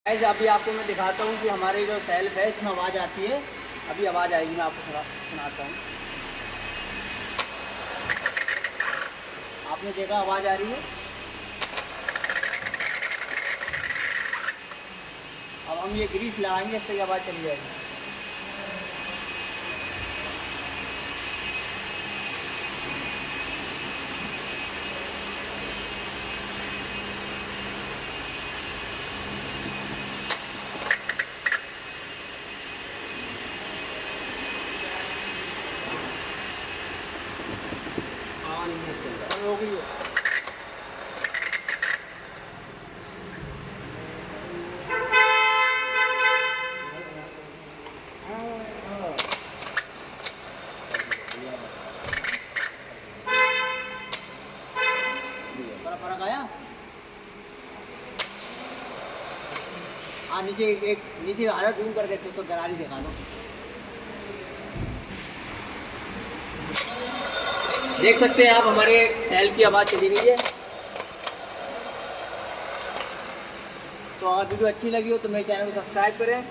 Guys अभी आपको मैं दिखाता हूँ कि हमारी जो सेल्फ है इसमें आवाज़ आती है। अभी आवाज़ आएगी, मैं आपको सुनाता हूँ। आपने देखा आवाज़ आ रही है। अब हम ये ग्रीस लगाएंगे, इससे आवाज़ चली जाएगी। हाँ नहीं है इसके अंदर हो गई है। फर्क आया। हाँ नीचे एक नीचे आधा जूम कर देते तो गरारी दिखा दो। देख सकते हैं आप हमारे सेल की आवाज़ चली गई है। तो अगर वीडियो अच्छी लगी हो तो मेरे चैनल को सब्सक्राइब करें।